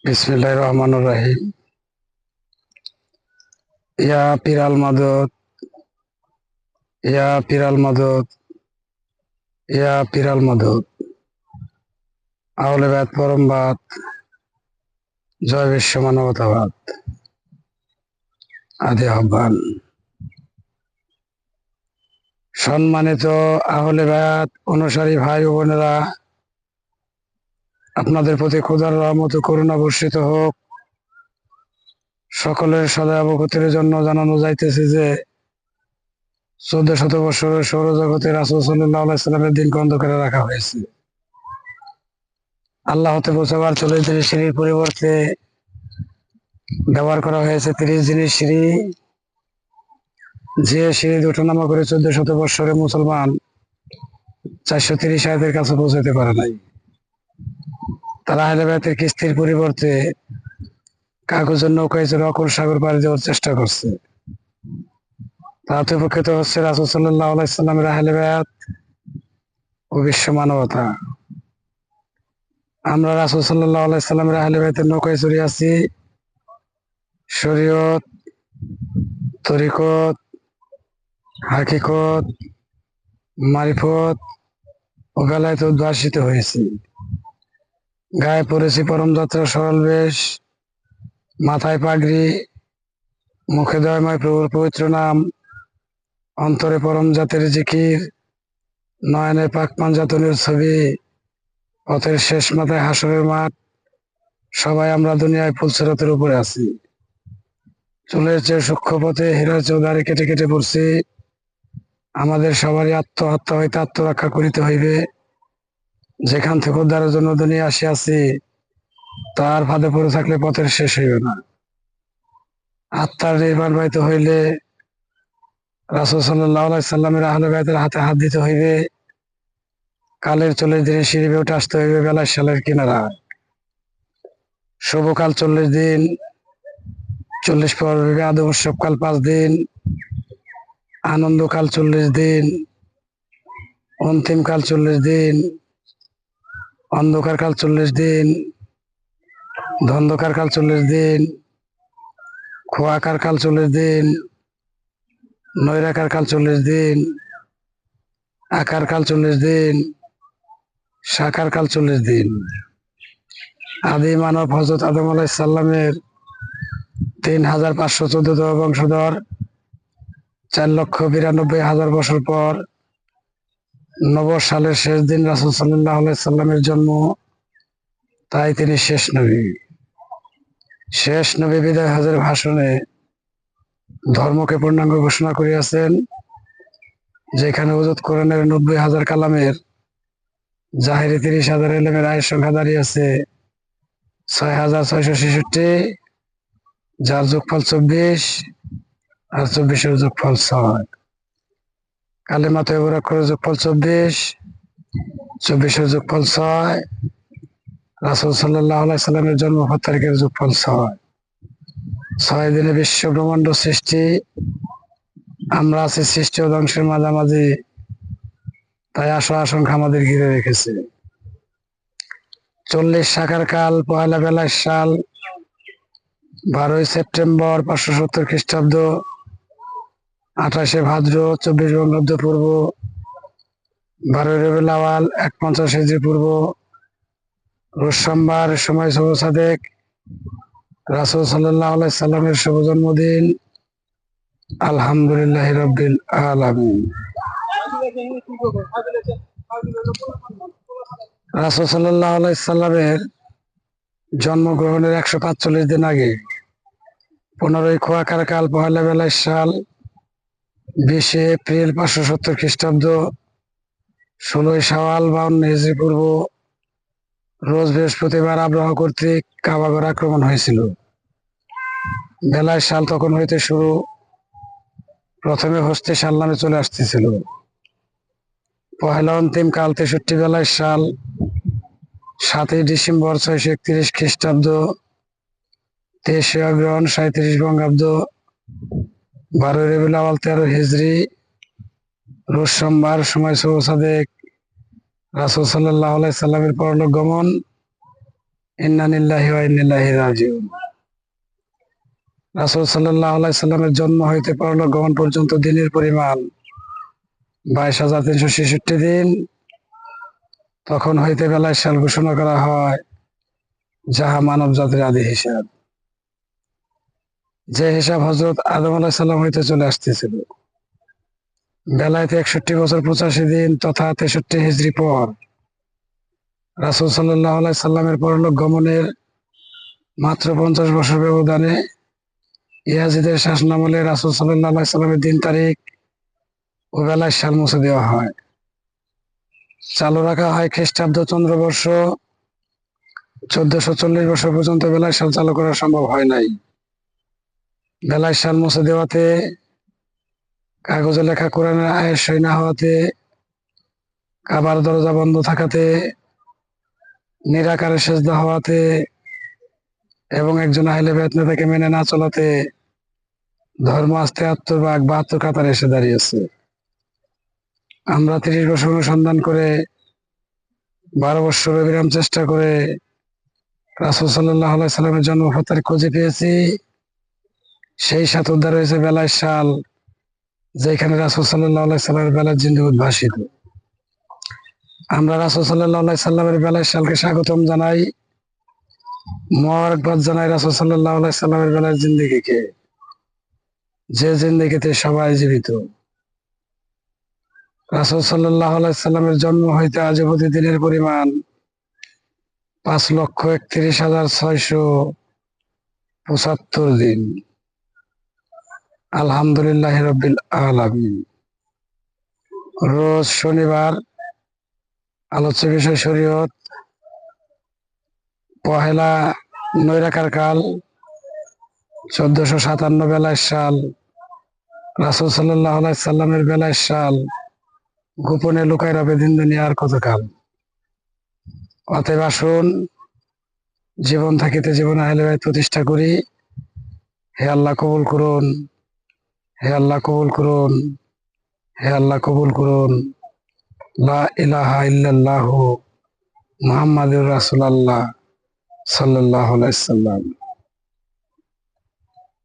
বিসমিল্লাহির রহমানির রহিম। ইয়া পিরাল মাদত, ইয়া পিরাল মাদত, ইয়া পিরাল মাদত। আউলে বাদ পরমবাদ, জয় বিশ্ব মানবতাবাদ। আদি আহ্বান। সম্মানিত আহলে বায়াত অনুসারী ভাই ও বোনেরা, আপনাদের প্রতি খোদার রহমত ও করুণা বর্ষিত হোক। সকলের সদয় অবগতির জন্য জানানো যাইতেছে যে 1400 বছরের সৌরজগতে রাসূল সাল্লাল্লাহু আলাইহি সাল্লামের দিনকে অন্ধকারে রাখা হয়েছে। আল্লাহ হতে পৌঁছাবার 40 দিনের সিঁড়ির পরিবর্তে ব্যবহার করা হয়েছে 30 দিনের সিঁড়ি। যে সিঁড়ি ওঠানামা করে 1400 বৎসরে মুসলমান 430 আয়াতের কাছে পৌঁছাতে পারে নাই। তারা আহলে বায়াতের কিস্তির পরিবর্তে কাগজের নৌকায় চড়ে অকল সাগর পাড়ি দেওয়ার চেষ্টা করছে। তাতে প্রকৃত হচ্ছে রাসূল সাল্লাল্লাহু আলাইহি সাল্লামের আহলে বায়াত ও বিশ্ব মানবতা। আমরা রাসূল সাল্লাল্লাহু আলাইহি সাল্লামের আহলে বায়াতের নৌকায় চড়ে আছি শরীয়ত, তরিকত, হাকিকত, মারিফত ও বেলায়েতে উদ্ভাসিত হয়েছি। গায়ে পরেছি পরম যাত্রার সরল বেশ, মাথায় পাগড়ি, মুখে দয়াময় প্রভুর পবিত্র নাম, অন্তরে পরম জাতের জিকির, নয়নে পাক পাঞ্জাতনের ছবি, পথের শেষ মাথায় হাসরের মাঠ। সবাই আমরা দুনিয়ায় ফুলসিরাতের উপরে আছি। চুলের চেয়ে সূক্ষ্ম পথে হীরার চেয়ে দাড়ি কেটে কেটে পড়ছি। আমাদের সবারই আত্মহত্যা হইতে আত্মরক্ষা করিতে হইবে। যেখান থেকে উদ্ধারের জন্য দুনিয়া আসিয়াছি তার ফাঁদে পড়ে থাকলে পথের শেষ হইবে না। আত্মার নির্মাণ পাইতে হইলে রাসূল সাল্লাল্লাহু আলাইহি সাল্লামের আহলে বায়াতের হাতে হাত দিতে হইবে। কালের 40 দিনের সিঁড়ি বেয়ে উঠে আসতে হইবে বেলায় সালের কিনারা। শুভকাল 40 দিন, 40 পর আদম উৎসবকাল 5 দিন, আনন্দকাল 40 দিন, অন্তিমকাল 40 দিন, অন্ধকার কাল 40 দিন, ধন্ধকার কাল 40 দিন, খোয়াকার কাল 40 দিন, নৈরাকার কাল 40 দিন, আকার কাল 40 দিন, সাকার কাল 40 দিন। আদি মানব হযরত আদম আলাইহিস সালামের 3514 বংশধর 4,92,000 বছর পর নব সালের শেষ দিন রাসূল সাল্লাল্লাহু আলাইহি সাল্লামের জন্ম। তাই তিনি শেষ নবী। শেষ নবী বিদায় হজের ভাষণে ধর্মকে পূর্ণাঙ্গ ঘোষণা করিয়াছেন, যেখানে হুজুর কোরআনের 90,000 কালামের জাহেরি 30,000 এলেমের আয়ের সংখ্যা দাঁড়িয়েছে 6,666, যার যোগফল 24 আর 24-এর যোগফল 6। কালেমা তয়্যিবার অক্ষরের যোগফল 24, 24-এর যোগফল 6, রাসূল সাল্লাল্লাহু আলাইহি সাল্লামের জন্ম তারিখের যোগফল 6। 6 দিনে বিশ্ব ব্রহ্মাণ্ড সৃষ্টি। আমরা আছি সৃষ্টি ও ধ্বংসের মাঝামাঝি, তাই আশা আশঙ্কা আমাদের ঘিরে রেখেছে। 40 সাকার কাল, পয়লা বেলায় সাল, 12ই সেপ্টেম্বর 570 খ্রিস্টাব্দ, 28শে ভাদ্র 24 বঙ্গাব্দ পূর্ব, 12ই রবিউল আউয়াল 150 হিজরি পূর্ব, রোজ সোমবার, সময় শুভ সাদেক, রাসূল সাল্লাল্লাহু আলাইহি সাল্লামের শুভ জন্মদিন। আলহামদুলিল্লাহি রাব্বিল আলামিন। রাসূল সাল্লাল্লাহু আলাইহি সাল্লামের জন্মগ্রহণের 145 দিন আগে 15ই খোয়াকার কাল, পহেলা বেলায় সাল, 20শে এপ্রিল 570 খ্রিস্টাব্দ, 16ই শাওয়াল 52 হিজরি পূর্ব, রোজ বৃহস্পতিবার আব্রাহা কর্তৃক কাবাঘর আক্রমণ হয়েছিল। বেলায় সাল তখন হইতে শুরু, প্রথমে হস্তি সাল নামে চলে আসতেছিল। পহেলা অন্তিম কাল 63 বেলায় সাল, 7ই ডিসেম্বর 631 খ্রিস্টাব্দ, 23শে অগ্রহণ 37 বঙ্গাব্দ, 12ই রবিউল আউয়াল 13 হিজরি, রোজ সোমবার, সময় শুভ সাদেক, রাসূল সাল্লাল্লাহু আলাইহি সাল্লামের পরলোক গমন। ইন্না লিল্লাহি ওয়া ইন্না ইলাইহি রাজিউন। রাসূল সাল্লাল্লাহু আলাইহি সাল্লামের জন্ম হইতে পরলোক গমন পর্যন্ত দিনের পরিমাণ 22,366 দিন। তখন হইতে বেলায় সাল ঘোষণা করা হয়, যাহা মানব জাতির আদি হিসাব, যে হিসাব হযরত আদম আলাইহিস সালাম হইতে চলে আসতেছিল। বেলায়েতে 61 বছর 85 দিন তথা 63 হিজরি পর রাসূল সাল্লাল্লাহু আলাইহি সাল্লামের পরলোক গমনের মাত্র 50 বছর ব্যবধানে ইয়াজিদের শাসনামলে রাসূল সাল্লাল্লাহু আলাইহি সাল্লামের দিন তারিখ ও বেলায় সাল মুছে দেওয়া হয়। চালু রাখা হয় খ্রিস্টাব্দ চন্দ্রবর্ষ 1440 বছর পর্যন্ত বেলায় সাল চালু করা সম্ভব হয় নাই। বেলায় সাল মুছে দেওয়াতে, কাগজে লেখা কোরআনের আয়াত সই না হওয়াতে, কাবার দরজা বন্ধ থাকাতে, নিরাকারে সেজদা হওয়াতে এবং একজন আহলে বাইত নেতাকে মেনে না চলাতে ধর্ম আজ 73 ভাগ 72 কাতারে এসে দাঁড়িয়েছে। আমরা 30 বছর অনুসন্ধান করে 12 বছর অবিরাম চেষ্টা করে রাসূল সাল্লাল্লাহু আলাইহি সাল্লামের জন্ম তারিখ খুঁজে পেয়েছি। সেই সাথে উদ্ধার হয়েছে বেলায় সাল, যেখানে রাসূল সাল্লাল্লাহু আলাইহি সাল্লামের বেলায় জিন্দগি উদ্ভাসিত। আমরা রাসূল সাল্লাল্লাহু আলাইহি সাল্লামের বেলায় সালকে স্বাগতম জানাই, মোবারকবাদ জানাই রাসূল সাল্লাল্লাহু আলাইহি সাল্লামের বেলায় জিন্দেগিকে, যে জিন্দেগিতে সবাই জীবিত। রাসূল সাল্লাল্লাহু আলাইহি সাল্লামের জন্ম হইতে আজ অবধি দিনের পরিমাণ 5,31,675 দিন। আলহামদুলিল্লাহি রাব্বিল আলামিন। রোজ শনিবার, আলোচ্য বিষয় শরীয়ত, পহেলা নৈরাকার কাল, 1457 বেলায় সাল, রাসূল সাল্লাল্লাহু আলাইহি সাল্লামের বেলায় সাল, গোপনে লুকায় রবে দিন দুনিয়ার কতকাল। অতএব আসুন, জীবন থাকিতে জীবনে আহলে বাইত প্রতিষ্ঠা করি। হে আল্লাহ কবুল করুন, হে আল্লাহ কবুল করুন, হে আল্লাহ কবুল করুন। লা ইলাহা ইল্লাল্লাহু মুহাম্মাদুর রাসূলুল্লাহ সাল্লাল্লাহু আলাইহি সাল্লাম।